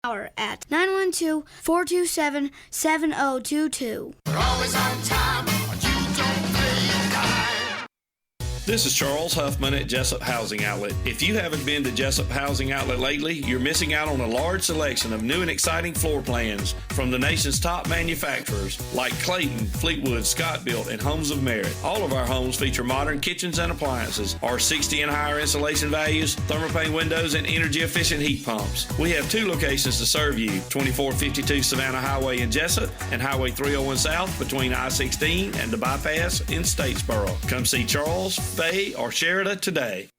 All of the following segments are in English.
Hour at 912-427-7022. We're always on time. You don't play time. This is Charles Huffman at Jesup Housing Outlet. If you haven't been to Jesup Housing Outlet lately, you're missing out on a large selection of new and exciting floor plans from the nation's top manufacturers like Clayton, Fleetwood, Scott Built, and Homes of Merit. All of our homes feature modern kitchens and appliances, R60 and higher insulation values, thermopane windows, and energy-efficient heat pumps. We have two locations to serve you, 2452 Savannah Highway in Jesup and Highway 301 South between I-16 and the bypass in Statesboro. Come see Charles, Faye, or Sherida today.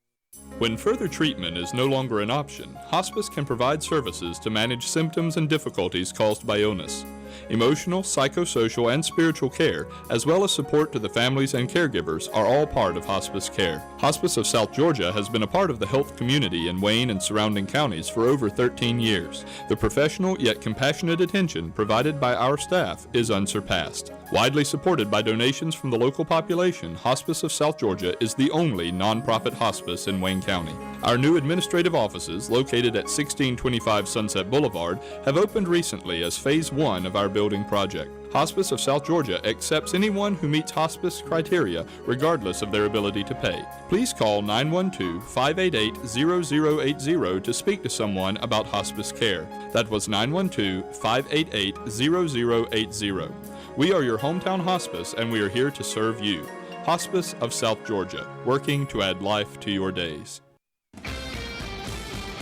When further treatment is no longer an option, hospice can provide services to manage symptoms and difficulties caused by illness. Emotional, psychosocial, and spiritual care, as well as support to the families and caregivers, are all part of hospice care. Hospice of South Georgia has been a part of the health community in Wayne and surrounding counties for over 13 years. The professional yet compassionate attention provided by our staff is unsurpassed. Widely supported by donations from the local population, Hospice of South Georgia is the only nonprofit hospice in Wayne County. Our new administrative offices, located at 1625 Sunset Boulevard, have opened recently as Phase 1 of our building project. Hospice of South Georgia accepts anyone who meets hospice criteria, regardless of their ability to pay. Please call 912-588-0080 to speak to someone about hospice care. That was 912-588-0080. We are your hometown hospice, and we are here to serve you. Hospice of South Georgia, working to add life to your days.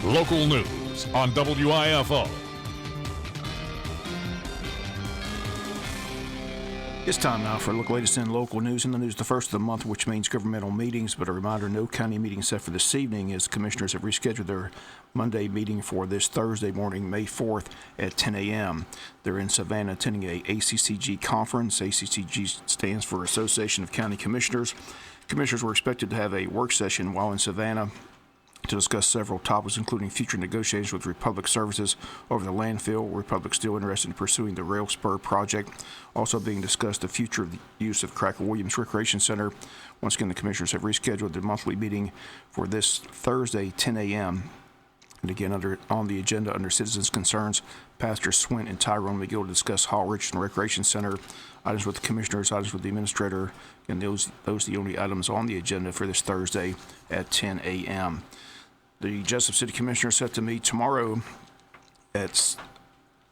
Local news on WIFO. It's time now for a look latest in local news. In the news, the first of the month, which means governmental meetings, but a reminder, no county meeting set for this evening as commissioners have rescheduled their Monday meeting for this Thursday morning, May 4th at 10 a.m. They're in Savannah attending a ACCG conference. ACCG stands for Association of County Commissioners. Commissioners were expected to have a work session while in Savannah to discuss several topics, including future negotiations with Republic Services over the landfill. Republic still interested in pursuing the rail spur project. Also being discussed the future of the use of Cracker Williams Recreation Center. Once again, the commissioners have rescheduled their monthly meeting for this Thursday, 10 a.m. And again, on the agenda under Citizens' Concerns, Pastor Swint and Tyrone McGill to discuss Hall Richardson Recreation Center, items with the commissioners, items with the administrator, and those are the only items on the agenda for this Thursday at 10 a.m. The Jesup City Commissioners set to meet tomorrow at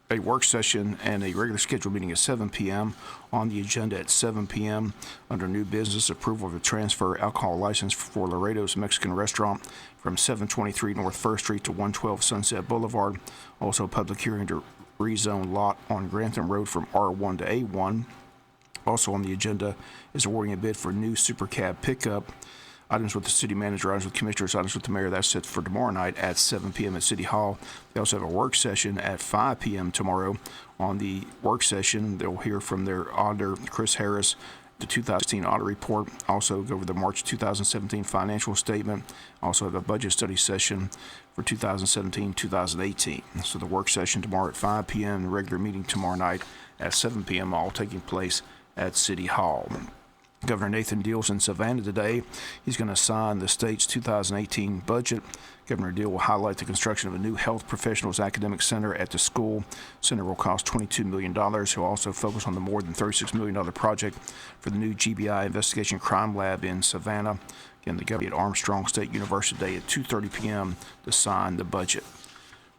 a work session and a regular scheduled meeting at 7 p.m. On the agenda at 7 p.m. under new business, approval of a transfer alcohol license for Laredo's Mexican restaurant from 723 North 1st Street to 112 Sunset Boulevard. Also a public hearing to rezone lot on Grantham Road from R1 to A1. Also on the agenda is awarding a bid for new super cab pickup. Items with the city manager, items with commissioners, items with the mayor. That's set for tomorrow night at 7 p.m. at City Hall. They also have a work session at 5 p.m. tomorrow. On the work session, they'll hear from their auditor, Chris Harris, the 2016 audit report. Also go over the March 2017 financial statement. Also have a budget study session for 2017-2018. So the work session tomorrow at 5 p.m., the regular meeting tomorrow night at 7 p.m., all taking place at City Hall. Governor Nathan Deal's in Savannah today. He's going to sign the state's 2018 budget. Governor Deal will highlight the construction of a new health professionals academic center at the school. Center will cost $22 million. He'll also focus on the more than $36 million project for the new GBI Investigation Crime Lab in Savannah. Again, the governor at Armstrong State University today at 2:30 p.m. to sign the budget.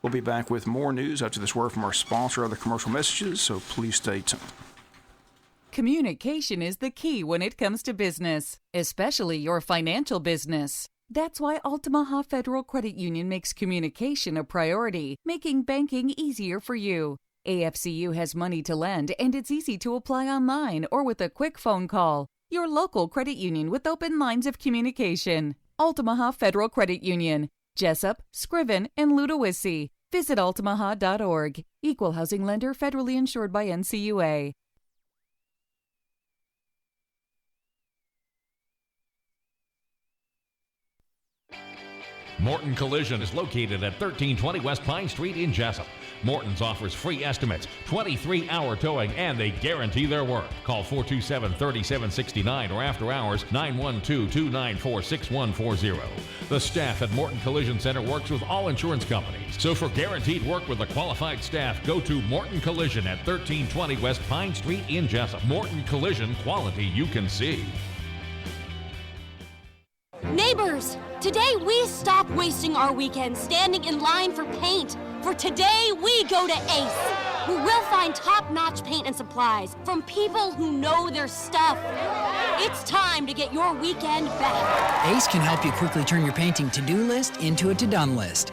We'll be back with more news after this word from our sponsor, other commercial messages, so please stay tuned. Communication is the key when it comes to business, especially your financial business. That's why Altamaha Federal Credit Union makes communication a priority, making banking easier for you. AFCU has money to lend, and it's easy to apply online or with a quick phone call. Your local credit union with open lines of communication. Altamaha Federal Credit Union, Jesup, Scriven, and Ludowici. Visit altamaha.org. Equal housing lender, federally insured by NCUA. Morton Collision is located at 1320 West Pine Street in Jesup. Morton's offers free estimates, 23-hour towing, and they guarantee their work. Call 427-3769 or after hours 912-294-6140. The staff at Morton Collision Center works with all insurance companies. So for guaranteed work with a qualified staff, go to Morton Collision at 1320 West Pine Street in Jesup. Morton Collision, quality you can see. Neighbors, today we stop wasting our weekends standing in line for paint. For today, we go to Ace, where we'll find top-notch paint and supplies from people who know their stuff. It's time to get your weekend back. Ace can help you quickly turn your painting to-do list into a to-done list.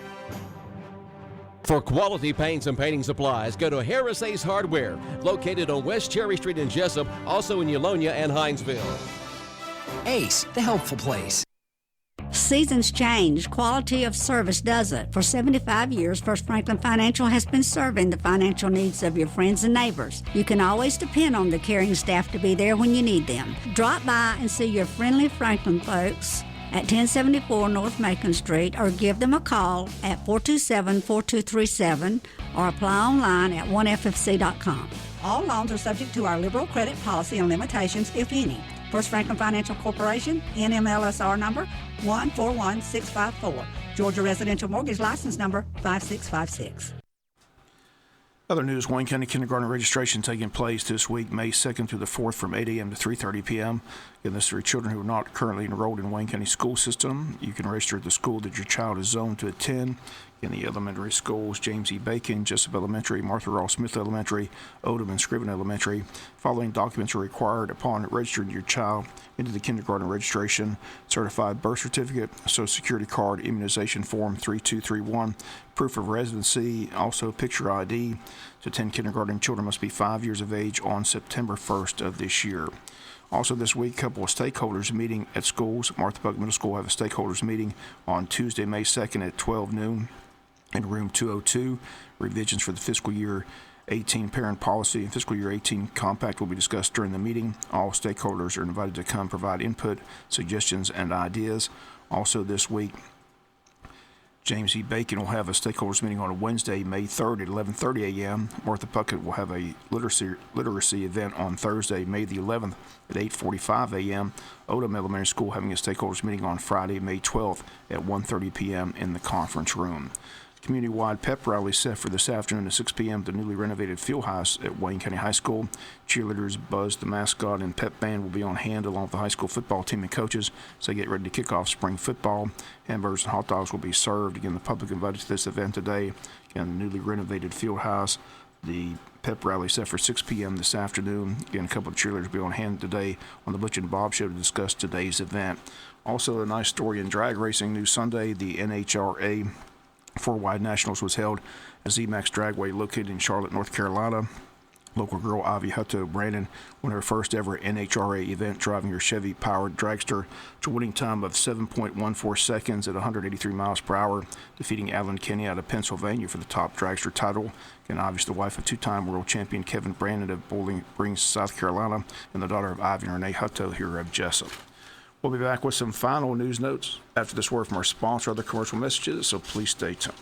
For quality paints and painting supplies, go to Harris Ace Hardware, located on West Cherry Street in Jesup, also in Eulonia and Hinesville. Ace, the helpful place. Seasons change, quality of service doesn't. For 75 years, First Franklin Financial has been serving the financial needs of your friends and neighbors. You can always depend on the caring staff to be there when you need them. Drop by and see your friendly Franklin folks at 1074 North Macon Street, or give them a call at 427-4237 or apply online at oneffc.com. All loans are subject to our liberal credit policy and limitations, if any. First Franklin Financial Corporation, NMLSR number 141654. Georgia Residential Mortgage License number 5656. Other news, Wayne County Kindergarten registration taking place this week, May 2nd through the 4th from 8 a.m. to 3:30 p.m. Again, this is for children who are not currently enrolled in Wayne County school system. You can register at the school that your child is zoned to attend. In the elementary schools, James E. Bacon, Jesup Elementary, Martha Ross Smith Elementary, Odom and Scriven Elementary. Following documents are required upon registering your child into the kindergarten registration: certified birth certificate, Social Security card, immunization form 3231, proof of residency, also picture ID. To attend kindergarten, children must be 5 years of age on September 1st of this year. Also this week, a couple of stakeholders meeting at schools. Martha Buck Middle School will have a stakeholders meeting on Tuesday, May 2nd at 12 noon in room 202. Revisions for the fiscal year 18 parent policy and fiscal year 18 compact will be discussed during the meeting. All stakeholders are invited to come provide input, suggestions, and ideas. Also this week, James E. Bacon will have a stakeholders meeting on Wednesday, May 3rd at 11:30 a.m. Martha Puckett will have a literacy event on Thursday, May the 11th at 8:45 a.m. Odom Elementary School having a stakeholders meeting on Friday, May 12th at 1:30 p.m. in the conference room. Community-wide pep rally set for this afternoon at 6 p.m. at the newly renovated field house at Wayne County High School. Cheerleaders, Buzz the mascot, and pep band will be on hand along with the high school football team and coaches as they get ready to kick off spring football. Hamburgers and hot dogs will be served. Again, the public invited to this event today. Again, the newly renovated field house. The pep rally set for 6 p.m. this afternoon. Again, a couple of cheerleaders will be on hand today on the Butch and Bob Show to discuss today's event. Also, a nice story in drag racing news Sunday. The NHRA 4-Wide Nationals was held at ZMAX Dragway located in Charlotte, North Carolina. Local girl Ivy Hutto Brandon won her first ever NHRA event driving her Chevy-powered dragster to a winning time of 7.14 seconds at 183 miles per hour, defeating Alan Kenny out of Pennsylvania for the top dragster title. And Ivy's the wife of two-time world champion Kevin Brandon of Bowling Green, South Carolina, and the daughter of Ivy and Renee Hutto here of Jesup. We'll be back with some final news notes after this word from our sponsor, other commercial messages, so please stay tuned.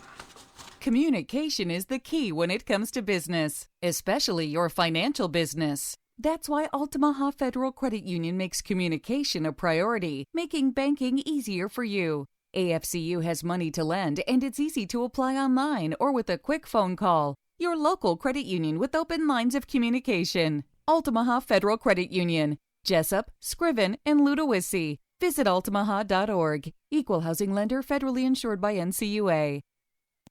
Communication is the key when it comes to business, especially your financial business. That's why Altamaha Federal Credit Union makes communication a priority, making banking easier for you. AFCU has money to lend, and it's easy to apply online or with a quick phone call. Your local credit union with open lines of communication. Altamaha Federal Credit Union. Jesup, Scriven, and Ludowici. Visit altamaha.org. Equal housing lender, federally insured by NCUA.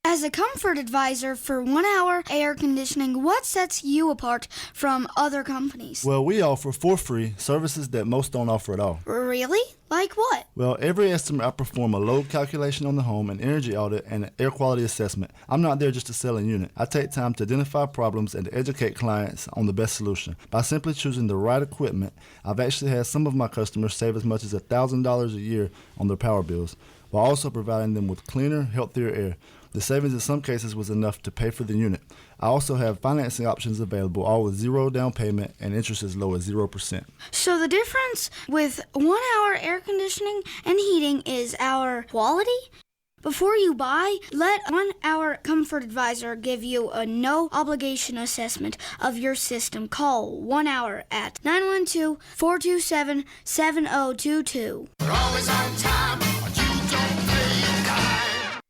As a comfort advisor for 1 hour air conditioning, what sets you apart from other companies? Well, we offer for free services that most don't offer at all. Really? Like what? Well, every estimate I perform a load calculation on the home, an energy audit, and an air quality assessment. I'm not there just to sell a unit. I take time to identify problems and to educate clients on the best solution. By simply choosing the right equipment, I've actually had some of my customers save as much as $1,000 a year on their power bills, while also providing them with cleaner, healthier air. The savings in some cases was enough to pay for the unit. I also have financing options available, all with zero down payment and interest as low as 0%. So the difference with 1 hour air conditioning and heating is our quality? Before you buy, let 1 Hour Comfort Advisor give you a no-obligation assessment of your system. Call 1 Hour at 912-427-7022. We're always on time, but you don't play time.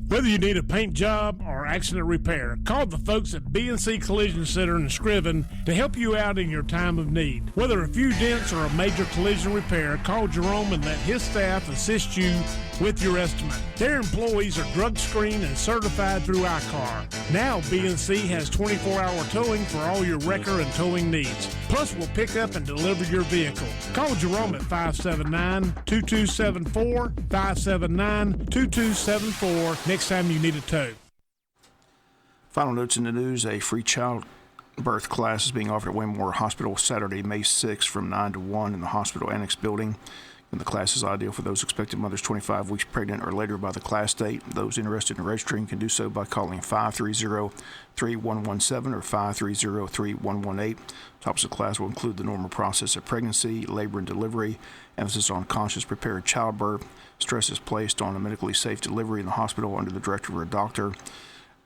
Whether you need a paint job or accident repair, call the folks at B&C Collision Center in Scriven to help you out in your time of need. Whether a few dents or a major collision repair, call Jerome and let his staff assist you with your estimate. Their employees are drug screened and certified through iCar. Now B&C has 24-hour towing for all your wrecker and towing needs. Plus, we'll pick up and deliver your vehicle. Call Jerome at 579-2274, 579-2274 next time you need a tow. Final notes in the news, a free childbirth class is being offered at Wayne Memorial Hospital Saturday, May 6th from 9 to 1 in the hospital annex building. And the class is ideal for those expecting mothers 25 weeks pregnant or later by the class date. Those interested in registering can do so by calling 530-3117 or 530-3118. Topics of class will include the normal process of pregnancy, labor and delivery, emphasis on conscious prepared childbirth. Stress is placed on a medically safe delivery in the hospital under the direction of a doctor.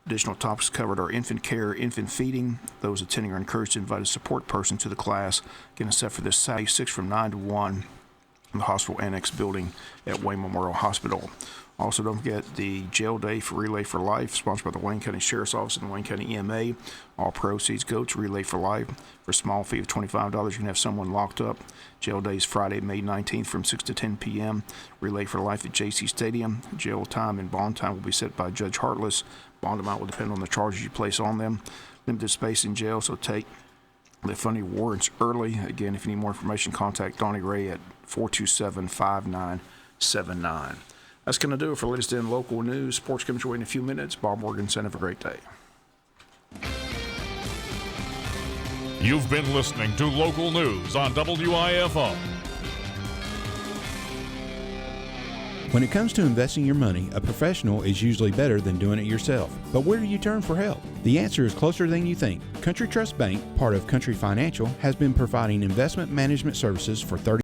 Additional topics covered are infant care, infant feeding. Those attending are encouraged to invite a support person to the class. Again, it's set for this Saturday, 6 from 9 to 1 in the hospital annex building at Wayne Memorial Hospital. Also, don't forget the jail day for Relay for Life, sponsored by the Wayne County Sheriff's Office and the Wayne County EMA. All proceeds go to Relay for Life. For a small fee of $25, you can have someone locked up. Jail day is Friday, May 19th from 6 to 10 p.m. Relay for Life at JC Stadium. Jail time and bond time will be set by Judge Hartless. Bond amount will depend on the charges you place on them. Limited space in jail, so take the funding warrants early. Again, if you need more information, contact Donnie Ray at 427-5979. That's going to do it for latest in local news. Sports comes your way in a few minutes. Bob Morgensen, have a great day. You've been listening to local news on WIFO. When it comes to investing your money, a professional is usually better than doing it yourself. But where do you turn for help? The answer is closer than you think. Country Trust Bank, part of Country Financial, has been providing investment management services for 30